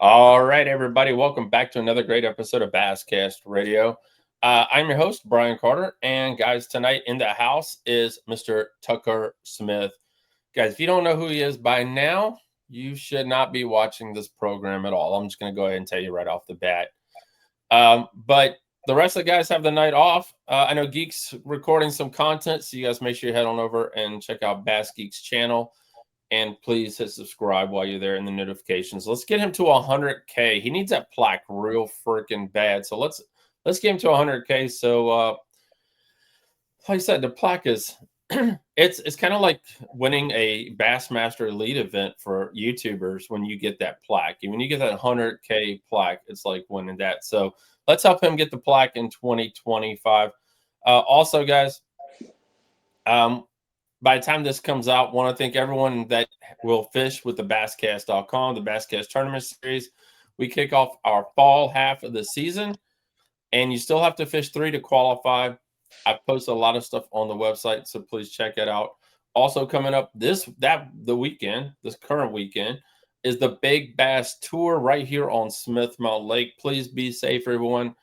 All right, everybody, welcome back to another great episode of Basscast Radio. I'm your host, Brian Carter, and guys, tonight in the house is Mr. Tucker Smith. Guys, if you don't know who he is by now, you should not be watching this program at all. I'm just going to go ahead and tell you right off the bat. But the rest of the guys have the night off. I know Geek's recording some content, so you guys make sure you head on over and check out Bass Geek's channel. And please hit subscribe while you're there in the notifications. Let's get him to 100K. He needs that plaque real freaking bad. So let's get him to 100K. So like I said, the plaque is it's kind of like winning a Bassmaster Elite event for YouTubers when you get that plaque. And when you get that 100K plaque, it's like winning that. So let's help him get the plaque in 2025. Also, guys, by the time this comes out, want to thank everyone that will fish with the Basscast.com, the Basscast Tournament Series. We kick off our fall half of the season, and you still have to fish 3 to qualify. I post a lot of stuff on the website, so please check it out. Also coming up this current weekend, is the Big Bass Tour right here on Smith Mountain Lake. Please be safe, everyone.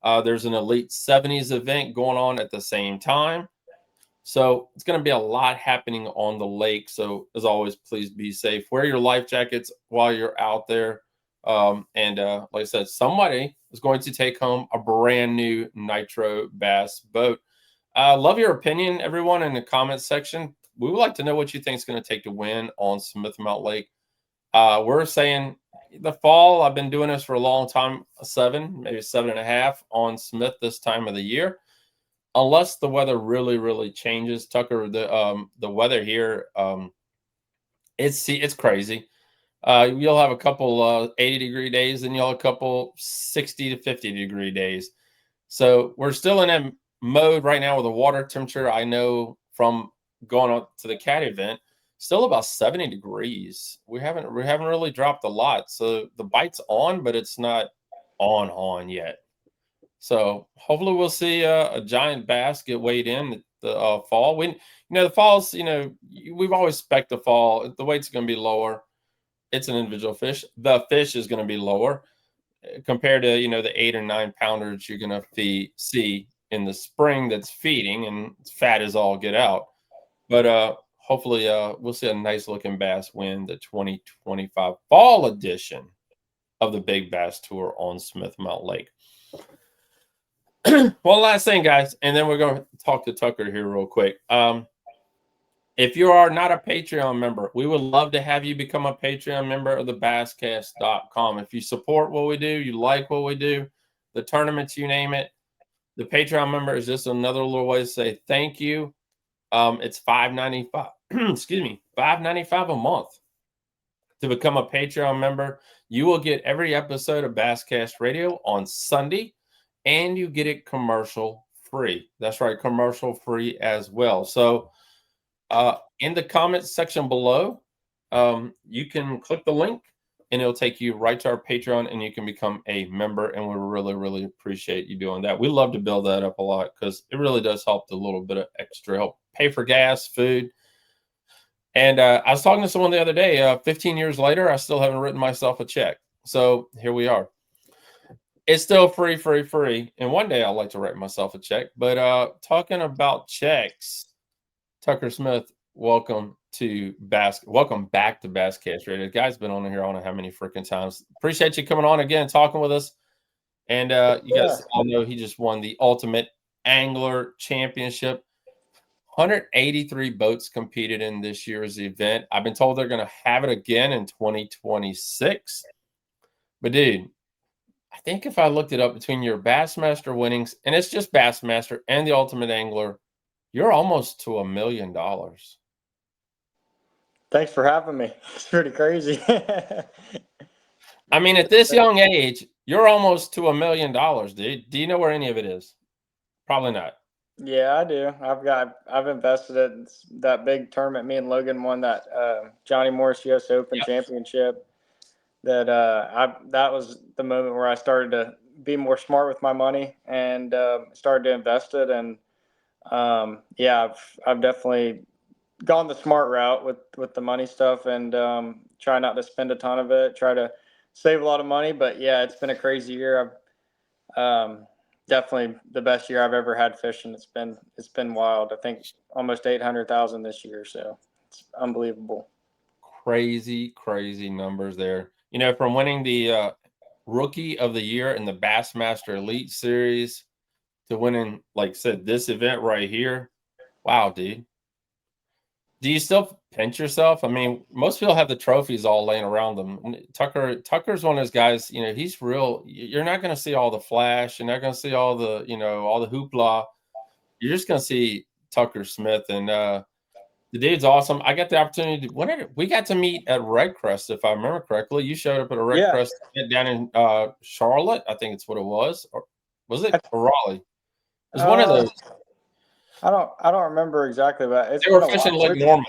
There's an Elite 70s event going on at the same time. So it's going to be a lot happening on the lake. So as always, please be safe. Wear your life jackets while you're out there. And like I said, somebody is going to take home a brand new Nitro Bass boat. Love your opinion, everyone, in the comments section. We would like to know what you think is going to take to win on Smith Mountain Lake. We're saying the fall. I've been doing this for a long time, 7, maybe 7.5 on Smith this time of the year. Unless the weather really, really changes, Tucker, the weather here, it's crazy. You'll have a couple 80-degree days, and you'll have a couple 60 to 50-degree days. So we're still in that mode right now with the water temperature. I know from going up to the cat event, still about 70 degrees. We haven't really dropped a lot. So the bite's on, but it's not on yet. So hopefully we'll see a giant bass get weighed in the fall. The falls, we've always spec'd the fall. The weight's going to be lower. It's an individual fish. The fish is going to be lower compared to, the 8 or 9 pounders you're going to see in the spring that's feeding, and fat is all get out. But hopefully we'll see a nice looking bass win the 2025 fall edition of the Big Bass Tour on Smith Mountain Lake. One last thing, guys, and then we're going to talk to Tucker here real quick. If you are not a Patreon member, we would love to have you become a Patreon member of the Basscast.com. If you support what we do, you like what we do, the tournaments, you name it, the Patreon member is just another little way to say thank you. It's $5.95. Excuse me, $5.95 a month to become a Patreon member. You will get every episode of Basscast Radio on Sunday, and you get it commercial free. That's right, commercial free as well. So in the comments section below, you can click the link, and it'll take you right to our Patreon, and you can become a member, and we really, really appreciate you doing that. We love to build that up a lot because it really does help a little bit of extra help pay for gas, food. And I was talking to someone the other day, 15 years later, I still haven't written myself a check. So here we are. It's still free. And one day I'd like to write myself a check. But talking about checks, Tucker Smith, welcome back to Basscast Radio. The guy's been on here, I don't know how many freaking times. Appreciate you coming on again, talking with us. And you guys all know he just won the Ultimate Angler Championship. 183 boats competed in this year's event. I've been told they're going to have it again in 2026. But dude, I think if I looked it up between your Bassmaster winnings, and it's just Bassmaster and the Ultimate Angler, you're almost to $1 million. Thanks for having me. It's pretty crazy. I mean, at this young age, you're almost to $1 million, dude. Do you know where any of it is? Probably not. Yeah, I do. I've invested in that big tournament. Me and Logan won that Johnny Morris U.S. Open Championship. That was the moment where I started to be more smart with my money and started to invest it. And I've definitely gone the smart route with the money stuff and try not to spend a ton of it. Try to save a lot of money. But yeah, it's been a crazy year. Definitely the best year I've ever had fishing. It's been wild. I think almost 800,000 this year, so it's unbelievable. Crazy numbers there. You know, from winning the Rookie of the Year in the Bassmaster Elite Series to winning, like I said, this event right here. Wow, dude. Do you still pinch yourself? I mean, most people have the trophies all laying around them. Tucker's one of those guys, you know, he's real. You're not going to see all the flash. You're not going to see all the, you know, all the hoopla. You're just going to see Tucker Smith. And the dude's awesome. I got the opportunity we got to meet at Red Crest, if I remember correctly. You showed up at a Red Yeah, Crest event down in Charlotte, I think it's what it was. Or was it Raleigh? It was one of uh, those. I don't remember exactly, but it's They were been a while. fishing Lake Norman.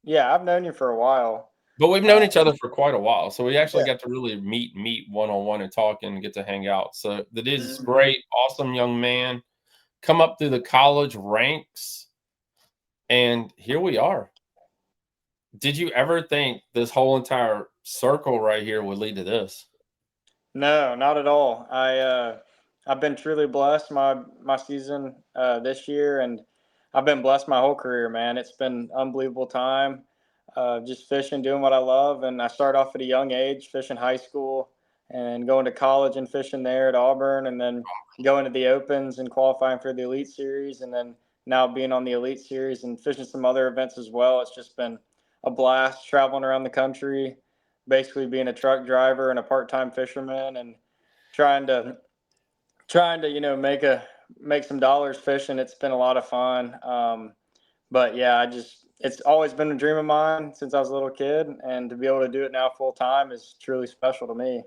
Yeah, I've known you for a while. But we've known each other for quite a while, so we actually Yeah. got to really meet one-on-one and talk and get to hang out. So the dude is Mhm. great, awesome young man. Come up through the college ranks, and here we are. Did you ever think this whole entire circle right here would lead to this? No, not at all. I've been truly blessed my season this year, and I've been blessed my whole career, man. It's been unbelievable time, just fishing, doing what I love. And I started off at a young age, fishing high school, and going to college and fishing there at Auburn, and then going to the Opens and qualifying for the Elite Series, and then now being on the Elite Series and fishing some other events as well. It's just been a blast traveling around the country, basically being a truck driver and a part-time fisherman, and trying to make some dollars fishing. It's been a lot of fun. But yeah, it's always been a dream of mine since I was a little kid, and to be able to do it now full time is truly special to me.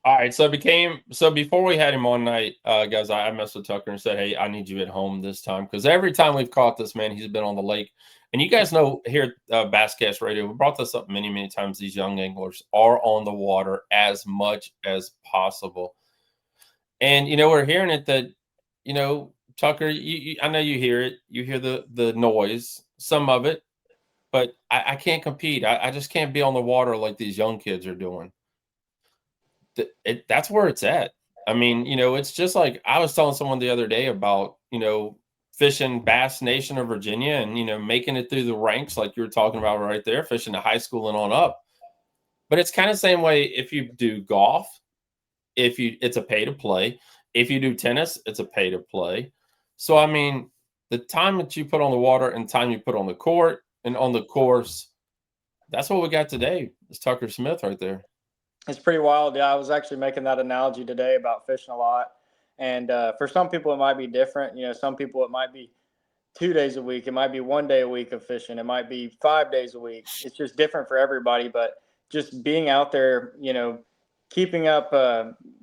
All right, so before we had him on night, guys, I messed with Tucker and said, "Hey, I need you at home this time," because every time we've caught this man, he's been on the lake. And you guys know here at Basscast Radio, we brought this up many times. These young anglers are on the water as much as possible, and you know we're hearing it that you know Tucker, I know you hear it, you hear the noise, some of it, but I can't compete. I just can't be on the water like these young kids are doing. That's where it's at. I mean, you know, it's just like I was telling someone the other day about, you know, fishing Bass Nation of Virginia and, you know, making it through the ranks like you were talking about right there, fishing to high school and on up. But it's kind of the same way if you do golf, it's a pay to play. If you do tennis, it's a pay to play. So I mean, the time that you put on the water and time you put on the court and on the course, that's what we got today. It's Tucker Smith right there. It's pretty wild. Yeah, I was actually making that analogy today about fishing a lot. And for some people, it might be different. You know, some people it might be 2 days a week. It might be 1 day a week of fishing. It might be 5 days a week. It's just different for everybody. But just being out there, keeping up,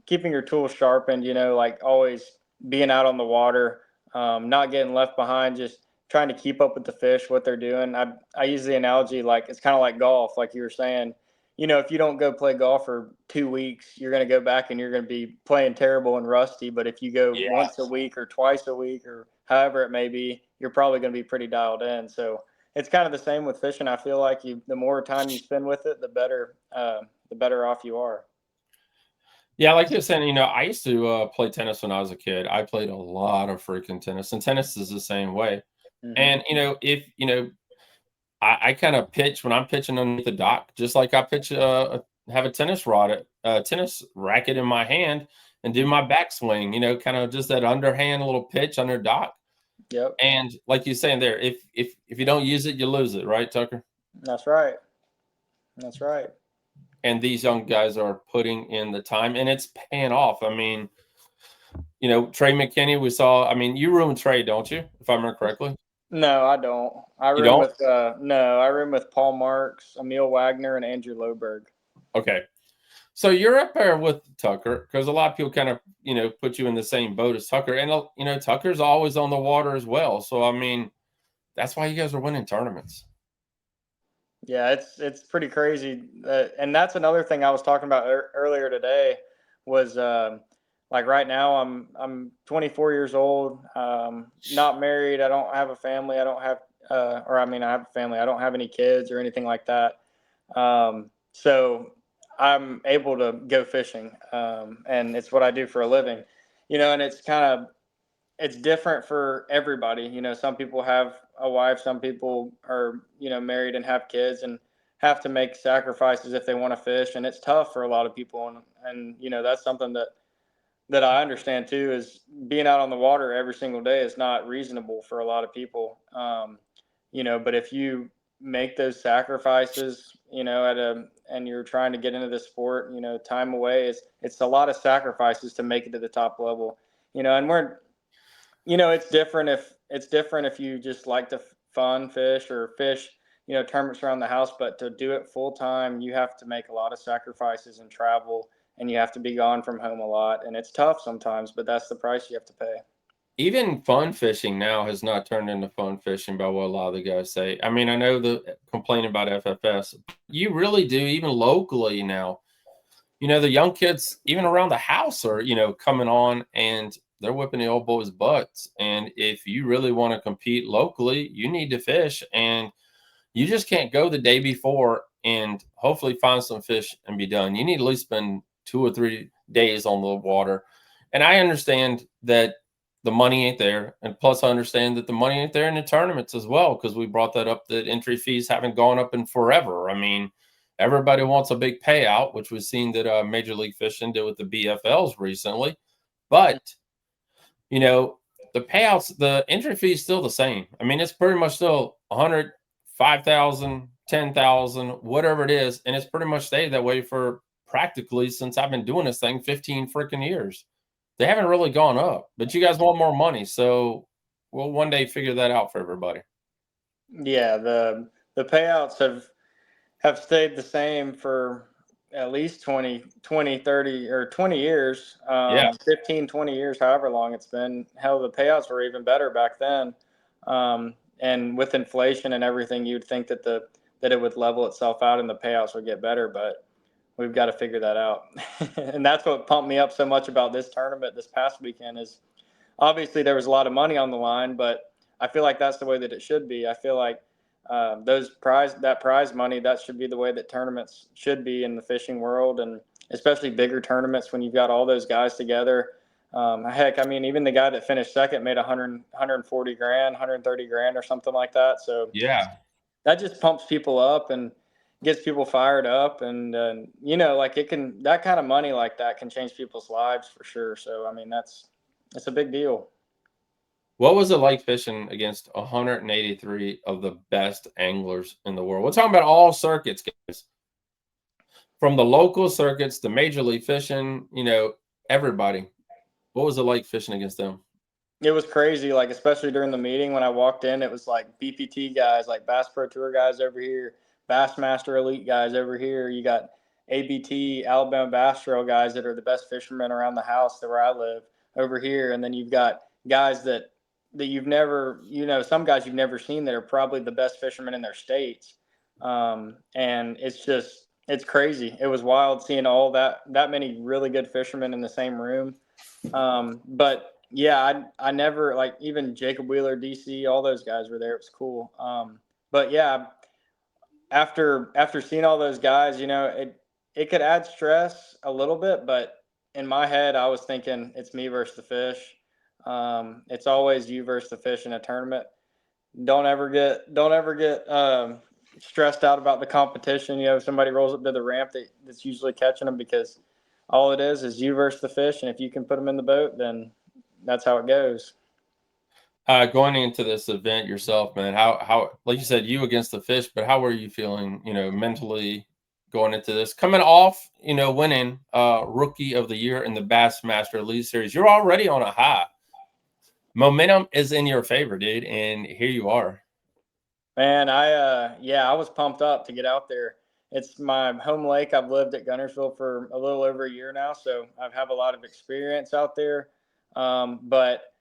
keeping your tools sharpened, like always being out on the water, not getting left behind, just trying to keep up with the fish, what they're doing. I use the analogy like it's kind of like golf, like you were saying. If you don't go play golf for 2 weeks, you're going to go back and you're going to be playing terrible and rusty. But if you go once a week or twice a week or however it may be, you're probably going to be pretty dialed in. So it's kind of the same with fishing. I feel like the more time you spend with it, the better off you are. Yeah, like you're saying, you know, I used to play tennis when I was a kid. I played a lot of freaking tennis, and tennis is the same way. Mm-hmm. And you know, if you know, I kind of pitch when I'm pitching underneath the dock, just like I pitch have a tennis tennis racket in my hand and do my backswing. You know, kind of just that underhand little pitch under dock. Yep, And like you're saying there, if you don't use it, you lose it, right, Tucker? that's right. That's right. And these young guys are putting in the time, and it's paying off. I mean, you know, Trey McKinney, we saw. I mean, you room Trey, don't you? If I remember correctly. No, I don't. You don't? I room with Paul Marks, Emil Wagner, and Andrew Loberg. Okay. So you're up there with Tucker because a lot of people kind of, you know, put you in the same boat as Tucker. And, you know, Tucker's always on the water as well. So, I mean, that's why you guys are winning tournaments. Yeah, it's pretty crazy, and that's another thing I was talking about earlier today. Was like right now I'm 24 years old, not married. I don't have a family. I don't have, or I mean I have a family. I don't have any kids or anything like that. So I'm able to go fishing, and it's what I do for a living, and it's different for everybody. Some people have a wife, some people are, married and have kids and have to make sacrifices if they want to fish. And it's tough for a lot of people. And that's something that I understand too, is being out on the water every single day is not reasonable for a lot of people. But if you make those sacrifices, and you're trying to get into the sport, time away it's a lot of sacrifices to make it to the top level, and it's different if you just like to fun fish or fish, tournaments around the house, but to do it full time, you have to make a lot of sacrifices and travel, and you have to be gone from home a lot, and it's tough sometimes, but that's the price you have to pay. Even fun fishing now has not turned into fun fishing by what a lot of the guys say. I mean, I know the complaint about FFS. You really do, even locally now. The young kids, even around the house, are, coming on and they're whipping the old boys' butts. And if you really want to compete locally, you need to fish. And you just can't go the day before and hopefully find some fish and be done. You need to at least spend 2 or 3 days on the water. And I understand that the money ain't there. And plus, I understand that the money ain't there in the tournaments as well, because we brought that up, that entry fees haven't gone up in forever. I mean, everybody wants a big payout, which we've seen that Major League Fishing did with the BFLs recently. But, the payouts, the entry fee is still the same. I mean, it's pretty much still 100, 5,000, 10,000, whatever it is. And it's pretty much stayed that way for practically since I've been doing this thing 15 freaking years. They haven't really gone up, but you guys want more money. So we'll one day figure that out for everybody. Yeah, the payouts have stayed the same for at least 20, 30, or 20 years, Yeah. 15, 20 years, however long it's been. Hell, the payouts were even better back then. And with inflation and everything, you'd think that it would level itself out and the payouts would get better, but we've got to figure that out. And that's what pumped me up so much about this tournament this past weekend, is obviously there was a lot of money on the line, but I feel like that's the way that it should be. I feel like that prize money, that should be the way that tournaments should be in the fishing world, and especially bigger tournaments when you've got all those guys together. Heck, I mean, even the guy that finished second made 140 grand, 130 grand or something like that. So Yeah. that just pumps people up and gets people fired up. And, like that kind of money like that can change people's lives for sure. So, I mean, it's a big deal. What was it like fishing against 183 of the best anglers in the world? We're talking about all circuits, guys. From the local circuits, the Major League Fishing, everybody. What was it like fishing against them? It was crazy, like especially during the meeting when I walked in, it was like BPT guys, like Bass Pro Tour guys over here, Bassmaster Elite guys over here. You got ABT, Alabama Bass Trail guys that are the best fishermen around the house where I live over here, and then you've got guys that you've never, some guys you've never seen that are probably the best fishermen in their states. And it's crazy. It was wild seeing all that many really good fishermen in the same room. But yeah, I never, like, even Jacob Wheeler, DC, all those guys were there. It was cool. But yeah, after seeing all those guys, it could add stress a little bit, but in my head, I was thinking it's me versus the fish. It's always you versus the fish in a tournament. Don't ever get stressed out about the competition. If somebody rolls up to the ramp, that's usually catching them, because all it is you versus the fish, and if you can put them in the boat, then that's how it goes. Going into this event yourself, man, how like you said, you against the fish, but how were you feeling, mentally going into this? Coming off, winning Rookie of the Year in the Bassmaster Elite Series, you're already on a high. Momentum is in your favor, dude, and here you are. Man, I was pumped up to get out there. It's my home lake. I've lived at Guntersville for a little over a year now, so I have a lot of experience out there. But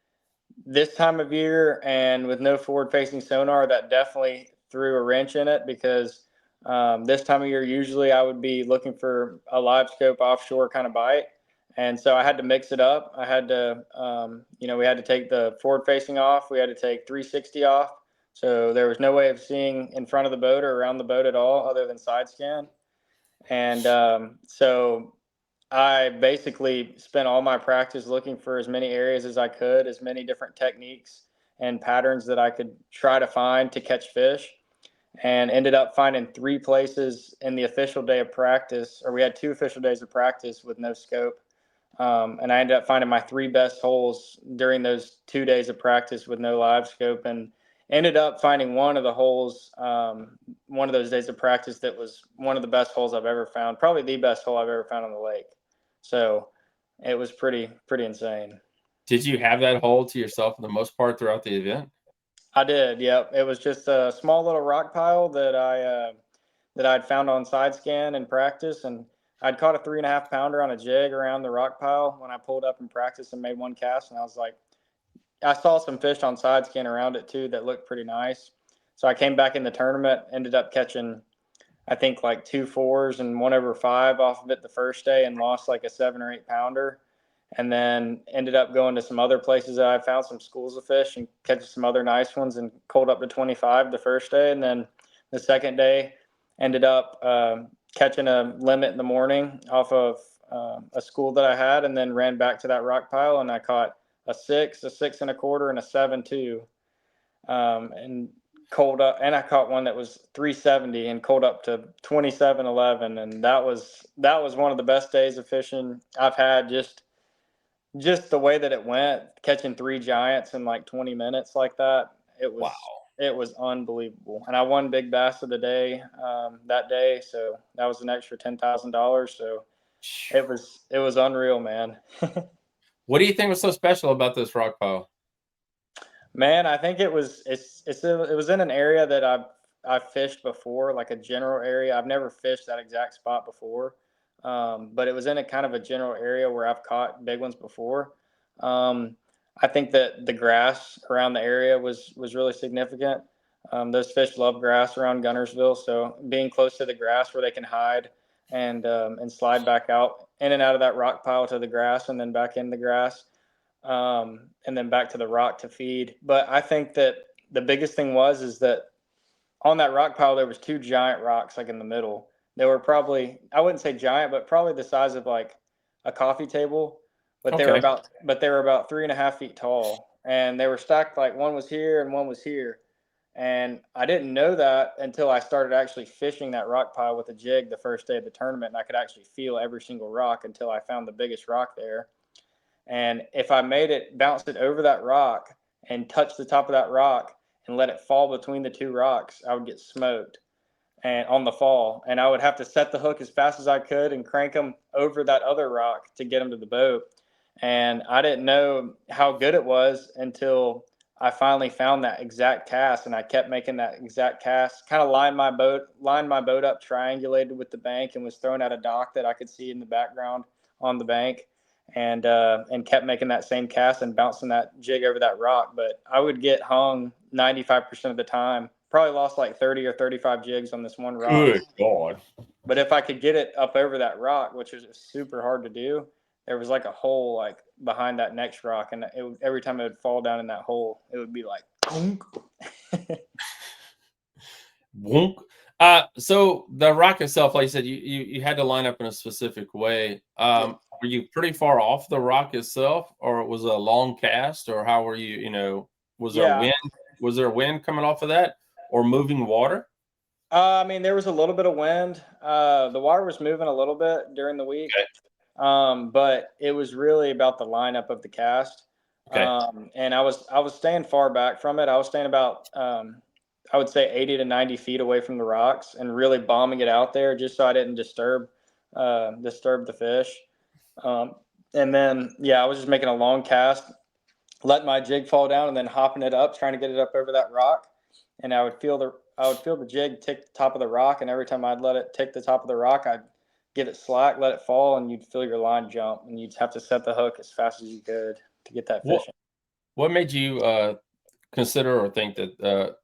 this time of year and with no forward facing sonar, that definitely threw a wrench in it, because this time of year, usually I would be looking for a live scope offshore kind of bite. And so I had to mix it up. I had to, we had to take the forward facing off. We had to take 360 off. So there was no way of seeing in front of the boat or around the boat at all other than side scan. And so I basically spent all my practice looking for as many areas as I could, as many different techniques and patterns that I could try to find to catch fish, and ended up finding 3 places in the official day of practice, or we had 2 official days of practice with no scope. And I ended up finding my 3 best holes during those 2 days of practice with no live scope, and ended up finding one of the holes, one of those days of practice that was one of the best holes I've ever found, probably the best hole I've ever found on the lake. So it was pretty insane. Did you have that hole to yourself for the most part throughout the event? I did. Yep. It was just a small little rock pile that I'd found on side scan in practice, and I'd caught a 3.5 pounder on a jig around the rock pile when I pulled up in practice and made one cast, and I was like, I saw some fish on side scan around it too that looked pretty nice. So I came back in the tournament, ended up catching, I think, like 2 4s and 1/5 off of it the first day, and lost like a 7 or 8 pounder. And then ended up going to some other places that I found some schools of fish and catching some other nice ones, and cold up to 25 the first day. And then the second day ended up catching a limit in the morning off of a school that I had, and then ran back to that rock pile, and I caught a 6, a 6 1/4, and a 7 2. And cold up, and I caught one that was 370 and cold up to 27-11, and that was one of the best days of fishing I've had. Just the way that it went, catching 3 giants in like 20 minutes like that. Wow. It was unbelievable, and I won big bass of the day that day, so that was an extra $10,000. So it was unreal, man. What do you think was so special about this rock pile? Man, I think it was in an area that I've fished before, like a general area. I've never fished that exact spot before, but it was in a kind of a general area where I've caught big ones before. Um, I think that the grass around the area was really significant. Those fish love grass around Guntersville, so being close to the grass where they can hide and slide back out in and out of that rock pile to the grass, and then back in the grass, and then back to the rock to feed. But I think that the biggest thing is that on that rock pile there was 2 giant rocks like in the middle. They were probably, I wouldn't say giant, but probably the size of like a coffee table. But Okay. they were about 3.5 feet tall, and they were stacked like one was here and one was here. And I didn't know that until I started actually fishing that rock pile with a jig the first day of the tournament, and I could actually feel every single rock until I found the biggest rock there. And if I made it, bounced it over that rock and touched the top of that rock and let it fall between the 2 rocks, I would get smoked and on the fall. And I would have to set the hook as fast as I could and crank them over that other rock to get them to the boat. And I didn't know how good it was until I finally found that exact cast, and I kept making that exact cast. Kind of lined my boat up, triangulated with the bank, and was throwing at a dock that I could see in the background on the bank, and kept making that same cast and bouncing that jig over that rock. But I would get hung 95% of the time. Probably lost like 30 or 35 jigs on this one rock. Good God. But if I could get it up over that rock, which was super hard to do, there was like a hole like behind that next rock, and every time it would fall down in that hole, it would be like, Wonk. So the rock itself, like you said, you had to line up in a specific way. Were you pretty far off the rock itself, or was it a long cast, or how were you? Was there yeah. wind? Was there wind coming off of that, or moving water? I mean, there was a little bit of wind. The water was moving a little bit during the week, Okay. but it was really about the lineup of the cast. Okay. And I was staying far back from it. I was staying about I would say 80 to 90 feet away from the rocks, and really bombing it out there just so I didn't disturb the fish. Um, and then yeah, I was just making a long cast, letting my jig fall down, and then hopping it up, trying to get it up over that rock. And I would feel the jig tick the top of the rock, and every time I'd let it tick the top of the rock, I'd give it slack, let it fall, and you'd feel your line jump, and you'd have to set the hook as fast as you could to get that What fish in. What made you consider or think that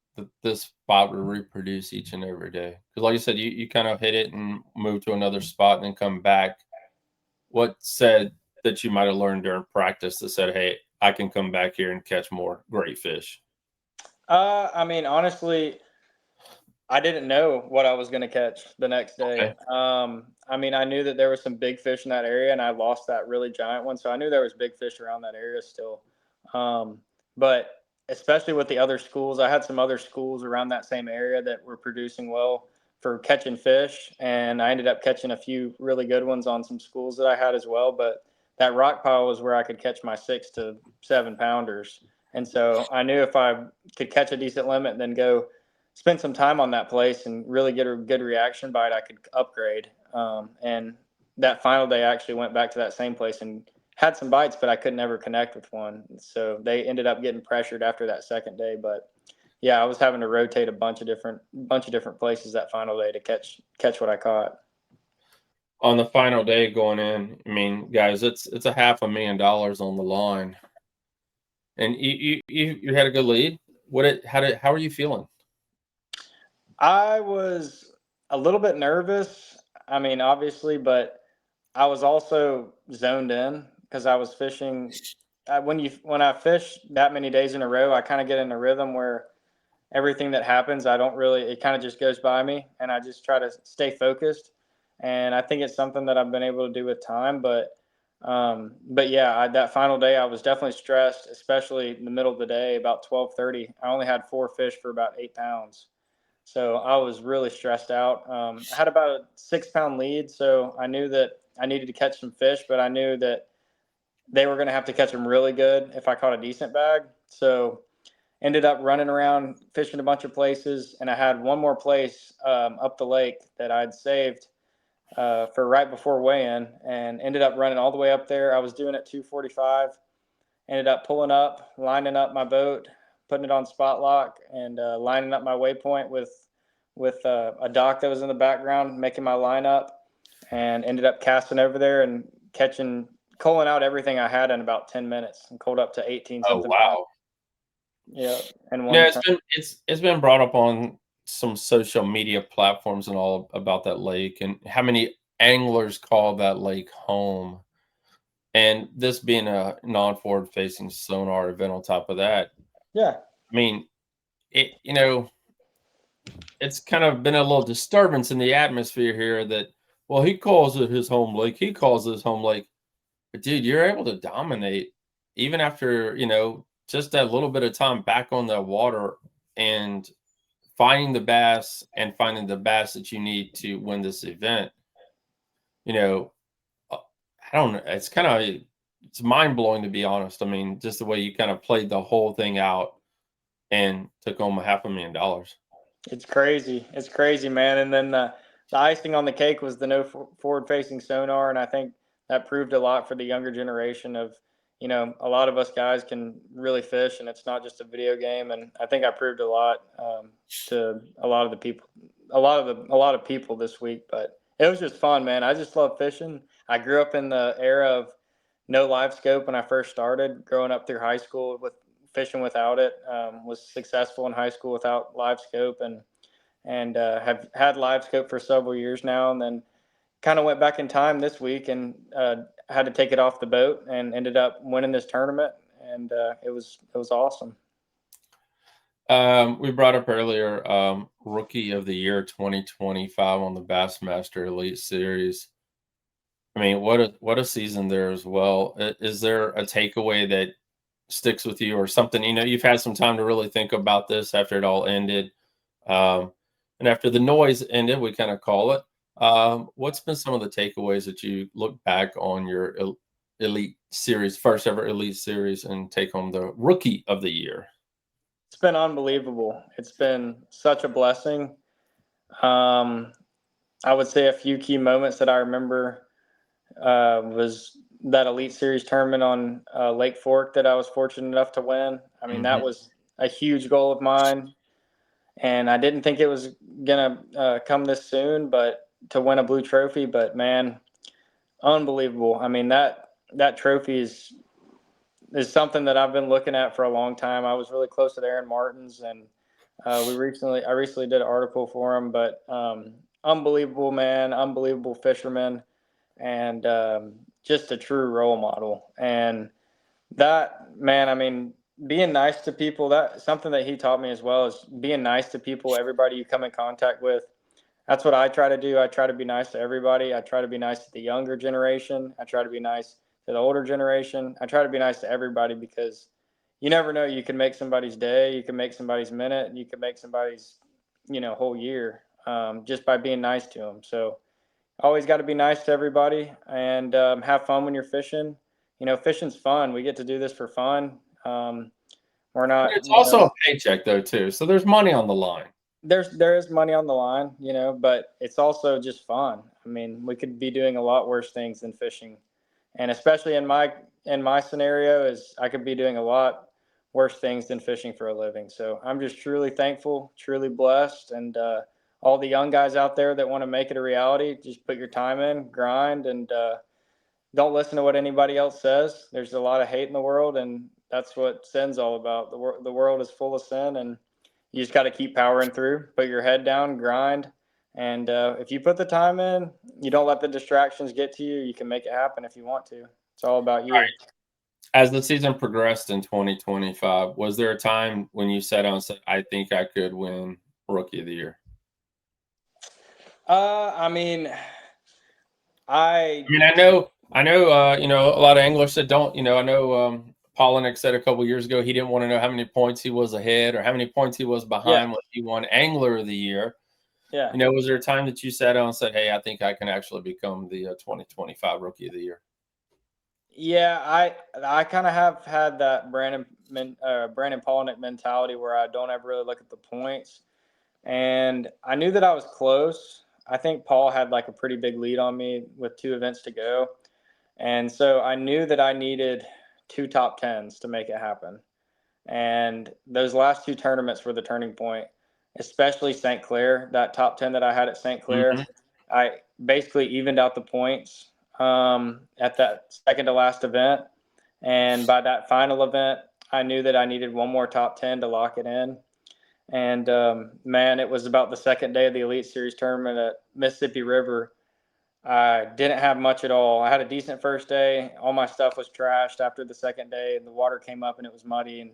this spot would reproduce each and every day? Because, like you said, you kind of hit it and move to another spot and then come back. What said that you might have learned during practice that said, "Hey, I can come back here and catch more great fish"? I mean, honestly, I didn't know what I was going to catch the next day. Okay. I mean, I knew that there was some big fish in that area, and I lost that really giant one, so I knew there was big fish around that area still. Um, but especially with the other schools, I had some other schools around that same area that were producing well for catching fish, and I ended up catching a few really good ones on some schools that I had as well. But that rock pile was where I could catch my 6 to 7 pounders, and so I knew if I could catch a decent limit and then go spend some time on that place and really get a good reaction bite, I could upgrade. And that final day, I actually went back to that same place and had some bites, but I could never connect with one. So they ended up getting pressured after that second day. But yeah, I was having to rotate a bunch of different places that final day to catch what I caught. On the final day going in, I mean, guys, it's a $500,000 on the line, and you had a good lead. How are you feeling? I was a little bit nervous. I mean, obviously, but I was also zoned in because I was fishing. When I fish that many days in a row, I kind of get in a rhythm where everything that happens, I don't really. It kind of just goes by me, and I just try to stay focused. And I think it's something that I've been able to do with time. But yeah, that final day, I was definitely stressed, especially in the middle of the day, about 12:30. I only had 4 fish for about 8 pounds. So I was really stressed out. I had about a 6 pound lead, so I knew that I needed to catch some fish, but I knew that they were going to have to catch them really good if I caught a decent bag. So ended up running around fishing a bunch of places, and I had one more place up the lake that I'd saved for right before weigh-in, and ended up running all the way up there. I was doing it 2:45. Ended up pulling up, lining up my boat, putting it on spot lock, and lining up my waypoint with a dock that was in the background, making my line up, and ended up casting over there and culling out everything I had in about 10 minutes and culled up to 18 Oh, something pounds. wow. Yeah, and Yeah, one turn. it's been brought up on some social media platforms and all about that lake and how many anglers call that lake home. And this being a non-forward facing sonar event on top of that, Yeah, I mean, it's kind of been a little disturbance in the atmosphere here that, well, he calls it his home lake. He calls it his home lake. But dude, you're able to dominate even after, just that little bit of time back on the water and finding the bass that you need to win this event. You know, uh, I don't know. It's mind blowing to be honest. I mean, just the way you kind of played the whole thing out and took home a $500,000. it's crazy. It's crazy, man. And then the icing on the cake was the no forward facing sonar. And I think that proved a lot for the younger generation of, a lot of us guys can really fish and it's not just a video game. And I think I proved a lot to a lot of the people, a lot of people this week, but it was just fun, man. I just love fishing. I grew up in the era of no live scope when I first started growing up through high school with fishing without it. Was successful in high school without live scope, and have had live scope for several years now. And then kind of went back in time this week and had to take it off the boat and ended up winning this tournament. And it was awesome. We brought up earlier Rookie of the Year 2025 on the Bassmaster Elite Series. I mean, what a season there as well. Is there a takeaway that sticks with you or something? You've had some time to really think about this after it all ended. Um, and after the noise ended, we kind of call it. What's been some of the takeaways that you look back on your Elite Series, first ever Elite Series, and take home the Rookie of the Year? It's been unbelievable. It's been such a blessing. Um, I would say a few key moments that I remember was that Elite Series tournament on Lake Fork that I was fortunate enough to win. I mean, that Mhm. was a huge goal of mine, and I didn't think it was gonna come this soon, but to win a blue trophy. But man, unbelievable. I mean that trophy is something that I've been looking at for a long time. I was really close to Aaron Martins, and I recently did an article for him. But unbelievable man, unbelievable fisherman, and just a true role model. And that man, I mean, being nice to people, that something that he taught me as well, is being nice to people, everybody you come in contact with. That's what I try to do. I try to be nice to everybody. I try to be nice to the younger generation. I try to be nice to the older generation. I try to be nice to everybody, because you never know. You can make somebody's day. You can make somebody's minute. You can make somebody's, whole year, just by being nice to them. So always got to be nice to everybody, and have fun when you're fishing. Fishing's fun. We get to do this for fun. We're But not, it's also a paycheck though too. So there's money on the line. there is money on the line, but it's also just fun. I mean, we could be doing a lot worse things than fishing, and especially in my scenario, is I could be doing a lot worse things than fishing for a living. So I'm just truly thankful, truly blessed, and all the young guys out there that want to make it a reality, just put your time in, grind, and don't listen to what anybody else says. There's a lot of hate in the world, and that's what sin's all about. The world is full of sin, and you just got to keep powering through, put your head down, grind. And if you put the time in, you don't let the distractions get to you, you can make it happen if you want to. It's all about All you. right. As the season progressed in 2025, was there a time when you sat down and said, I think I could win Rookie of the Year? I mean, I mean, a lot of anglers that don't, I know Polinick said a couple years ago he didn't want to know how many points he was ahead or how many points he was yeah, behind when he won Angler of the Year. yeah. Was there a time that you sat down and said, hey, I think I can actually become the 2025 Rookie of the Year? Yeah, I kind of have had that Brandon Polnick mentality where I don't ever really look at the points, and I knew that I was close. I think Paul had like a pretty big lead on me with 2 events to go, and so I knew that I needed 2 top 10s to make it happen. And those last 2 tournaments were the turning point, especially St. Clair. That top 10 that I had at St. Clair, Mm-hmm. I basically evened out the points at that second to last event. And by that final event, I knew that I needed one more top 10 to lock it in. And man, it was about the second day of the Elite Series tournament at Mississippi River. I didn't have much at all. I had a decent first day. All my stuff was trashed after the second day. The water came up and it was muddy, and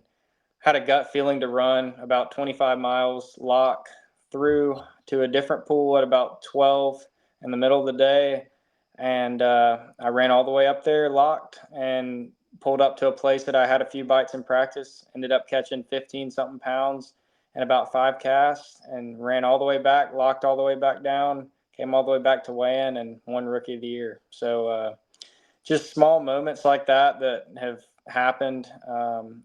had a gut feeling to run about 25 miles, lock through to a different pool at about 12 in the middle of the day. And I ran all the way up there, locked, and pulled up to a place that I had a few bites in practice. Ended up catching 15 something pounds and about 5 casts, and ran all the way back, locked all the way back down, came all the way back to weigh-in, and won Rookie of the Year. So just small moments like that have happened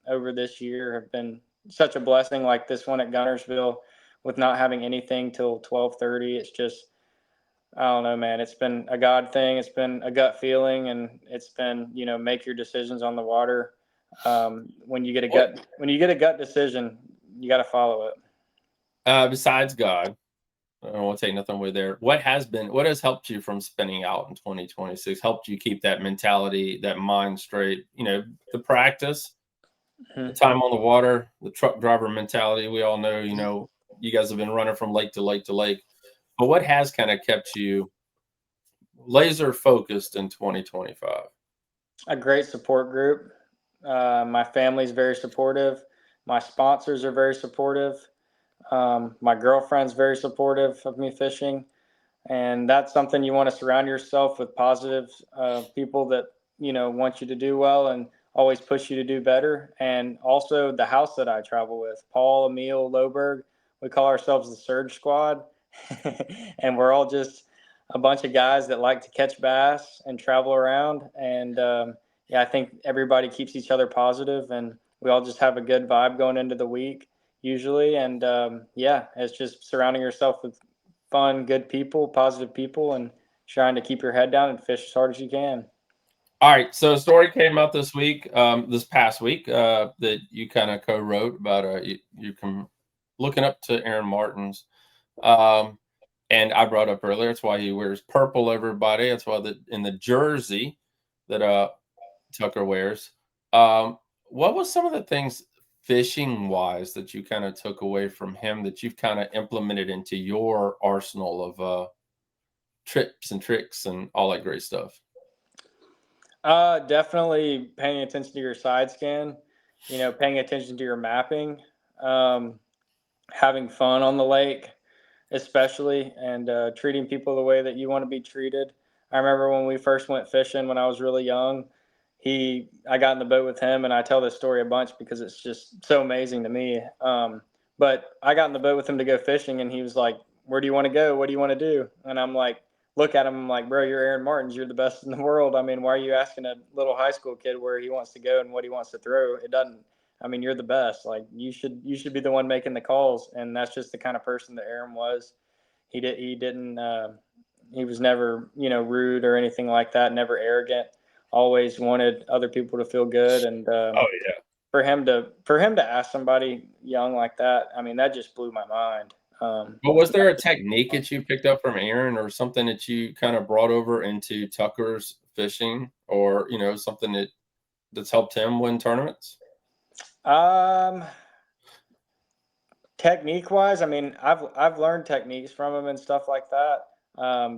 over this year have been such a blessing. Like this one at Guntersville, with not having anything till 12:30. It's just, I don't know, man. It's been a God thing. It's been a gut feeling, and it's been, make your decisions on the water. When you get a gut decision, you got to follow it. Besides God, I don't want to take nothing away there. What has helped you from spinning out in 2026? Helped you keep that mentality, that mind straight? The practice, the time on the water, the truck driver mentality. We all know, you guys have been running from lake to lake to lake. But what has kind of kept you laser focused in 2025? A great support group. My family's very supportive. My sponsors are very supportive. My girlfriend's very supportive of me fishing, and that's something you want to surround yourself with positive people that want you to do well and always push you to do better. And also the house that I travel with, Paul, Emil, Loberg, we call ourselves the Surge Squad, and we're all just a bunch of guys that like to catch bass and travel around. And yeah, I think everybody keeps each other positive, and we all just have a good vibe going into the week usually. And yeah, it's just surrounding yourself with fun, good people, positive people, and trying to keep your head down and fish as hard as you can. All right, so a story came out this past week, that you kind of co-wrote about you can looking up to Aaron Martens, and I brought up earlier. That's why he wears purple, everybody. That's why in the jersey that Tucker wears. What was some of the things fishing wise that you kind of took away from him that you've kind of implemented into your arsenal of trips and tricks and all that great stuff? Definitely paying attention to your side scan. paying attention to your mapping, having fun on the lake, especially, and treating people the way that you want to be treated. I remember when we first went fishing when I was really young. I got in the boat with him, and I tell this story a bunch because it's just so amazing to me. But I got in the boat with him to go fishing, and he was like, "Where do you want to go? What do you want to do?" And I'm like, look at him, I'm like, "Bro, you're Aaron Martins. You're the best in the world. I mean, why are you asking a little high school kid where he wants to go and what he wants to throw? It doesn't. I mean, you're the best. Like you should be the one making the calls." And that's just the kind of person that Aaron was. He didn't he was never rude or anything like that. Never arrogant. Always wanted other people to feel good. And Oh yeah. for him to ask somebody young like that, I mean, that just blew my mind. But was there a technique that you picked up from Aaron, or something that you kind of brought over into Tucker's fishing, or something that's helped him win tournaments? Um, Technique wise, I mean, I've learned techniques from him and stuff like that.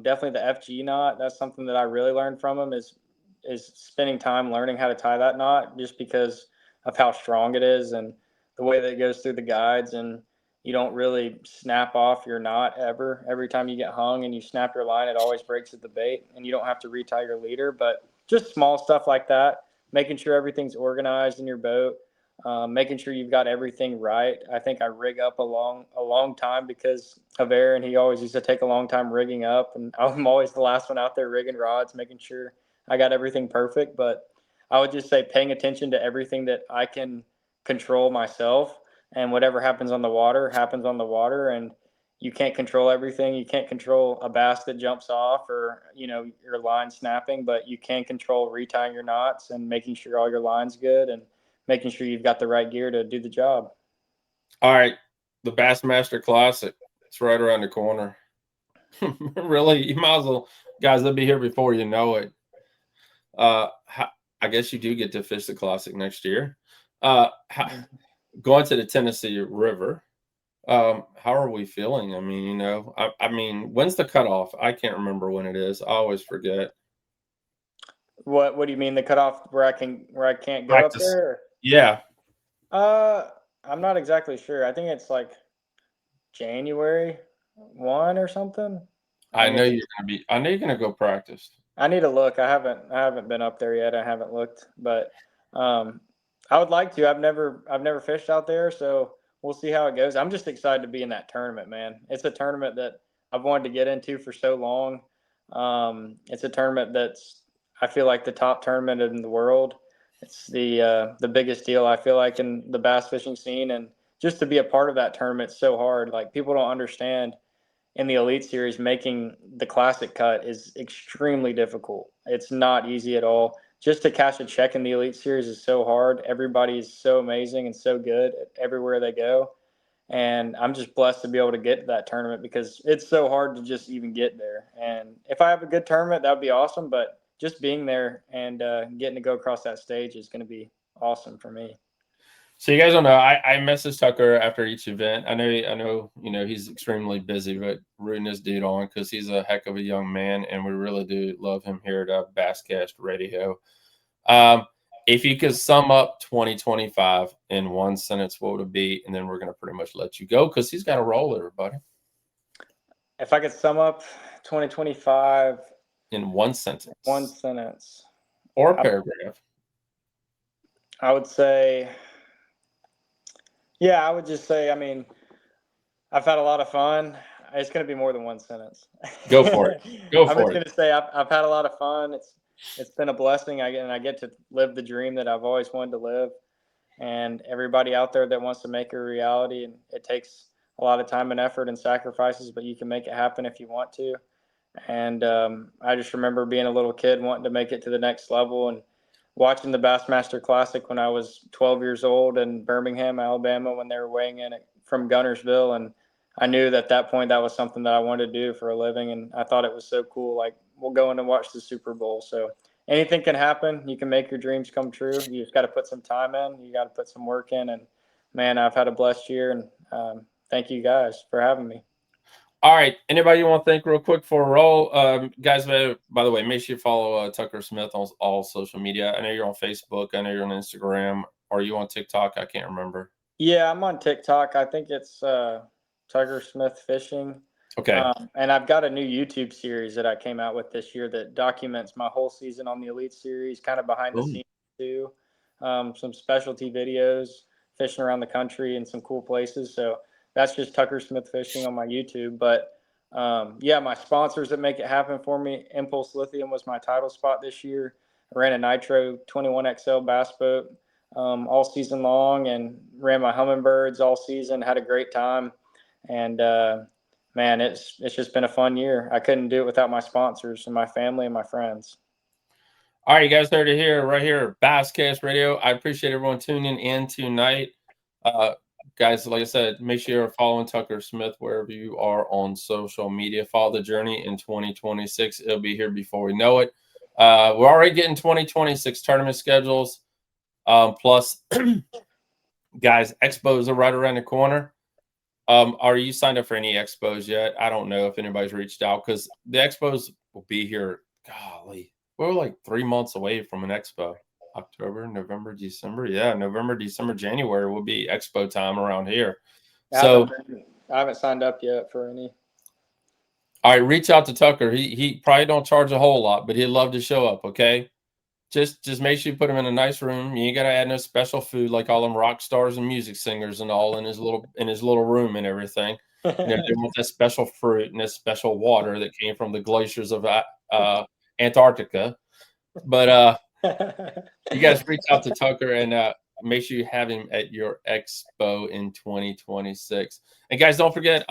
Definitely the FG knot. That's something that I really learned from him is spending time learning how to tie that knot, just because of how strong it is and the way that it goes through the guides. And you don't really snap off your knot ever. Every time you get hung and you snap your line, it always breaks at the bait, and you don't have to retie your leader. But just small stuff like that, making sure everything's organized in your boat, making sure you've got everything right. I think I rig up a long time because of Aaron. He always used to take a long time rigging up, and I'm always the last one out there rigging rods, making sure I got everything perfect. But I would just say paying attention to everything that I can control myself, and whatever happens on the water happens on the water. And you can't control everything. You can't control a bass that jumps off, or your line snapping, but you can control retying your knots and making sure all your line's good, and making sure you've got the right gear to do the job. All right, the Bassmaster Classic. It's right around the corner. Really, you might as well, guys. They'll be here before you know it. I guess you do get to fish the Classic next year. Going to the Tennessee River. How are we feeling? I mean, I mean, when's the cutoff? I can't remember when it is. I always forget. What do you mean, the cutoff where I can't go up Practice. there? Yeah. I'm not exactly sure. I think it's like January 1 or something. I know you're gonna go practice. I need to look. I haven't been up there yet. I haven't looked, but I would like to. I've never fished out there, so we'll see how it goes. I'm just excited to be in that tournament, man. It's a tournament that I've wanted to get into for so long. It's a tournament that's, I feel like, the top tournament in the world. It's the biggest deal, I feel like, in the bass fishing scene, and just to be a part of that tournament is so hard. Like, people don't understand, in the Elite Series, making the Classic cut is extremely difficult. It's not easy at all. Just to cash a check in the Elite Series is so hard. Everybody is so amazing and so good everywhere they go. And I'm just blessed to be able to get to that tournament because it's so hard to just even get there. And if I have a good tournament, that would be awesome. But just being there and getting to go across that stage is going to be awesome for me. So you guys don't know. I message Tucker after each event. I know. He's extremely busy, but rooting this dude on because he's a heck of a young man, and we really do love him here at Basscast Radio. If you could sum up 2025 in one sentence, what would it be? And then we're gonna pretty much let you go because he's got a roll, everybody. If I could sum up 2025 in one sentence, or a paragraph, I would say. Yeah, I would just say, I mean, I've had a lot of fun. It's going to be more than one sentence. Go for it. I'm just going to say I've had a lot of fun. It's been a blessing. I get to live the dream that I've always wanted to live. And everybody out there that wants to make it a reality, and it takes a lot of time and effort and sacrifices, but you can make it happen if you want to. And I just remember being a little kid wanting to make it to the next level, and watching the Bassmaster Classic when I was 12 years old in Birmingham, Alabama, when they were weighing in from Guntersville. And I knew that at that point that was something that I wanted to do for a living. And I thought it was so cool. Like, we'll go in and watch the Super Bowl. So anything can happen. You can make your dreams come true. You just got to put some time in. You got to put some work in. And man, I've had a blessed year. And thank you guys for having me. All right. Anybody you want to thank real quick for a roll? Guys, by the way, make sure you follow Tucker Smith on all social media. I know you're on Facebook. I know you're on Instagram. are you on TikTok? I can't remember. Yeah, I'm on TikTok. I think it's Tucker Smith Fishing. Okay. And I've got a new YouTube series that I came out with this year that documents my whole season on the Elite Series, kind of behind the scenes too. Some specialty videos, fishing around the country and some cool places. So that's just Tucker Smith Fishing on my YouTube. But yeah, my sponsors that make it happen for me. Impulse Lithium was my title spot this year. I ran a Nitro 21XL bass boat all season long and ran my Humminbirds all season. Had a great time. And man, it's just been a fun year. I couldn't do it without my sponsors and my family and my friends. All right, you guys heard it here, right here, Basscast Radio. I appreciate everyone tuning in tonight. Guys, like I said, make sure you're following Tucker Smith wherever you are on social media. Follow the journey in 2026. It'll be here before we know it. We're already getting 2026 tournament schedules. Plus, guys, expos are right around the corner. Are you signed up for any expos yet? I don't know if anybody's reached out because the expos will be here. Golly, we're like 3 months away from an expo. October, November, December. Yeah, November, December, January will be expo time around here. So I haven't signed up yet for any. All right, reach out to Tucker. He probably don't charge a whole lot, but he'd love to show up. Okay. Just make sure you put him in a nice room. You ain't gotta add no special food like all them rock stars and music singers and all in his little room and everything. You know, they want that special fruit and that special water that came from the glaciers of Antarctica. But you guys reach out to Tucker and make sure you have him at your expo in 2026. And guys, don't forget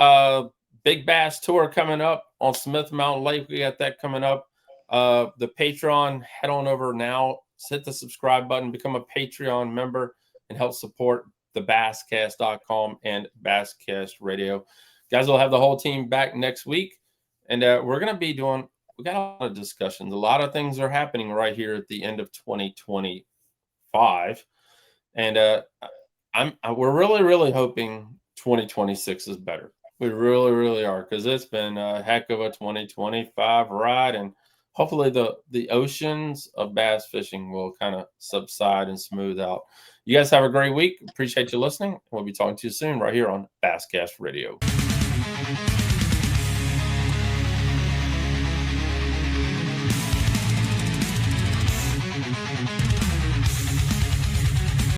Big Bass Tour coming up on Smith Mountain Lake. We got that coming up. The Patreon, head on over now, hit the subscribe button, become a Patreon member, and help support the Basscast.com and Basscast Radio. Guys, we'll have the whole team back next week, and we're going to be doing, we got a lot of discussions. A lot of things are happening right here at the end of 2025, and we're really, really hoping 2026 is better. We really, really are, because it's been a heck of a 2025 ride, and hopefully the oceans of bass fishing will kind of subside and smooth out. You guys have a great week. Appreciate you listening. We'll be talking to you soon right here on Basscast Radio.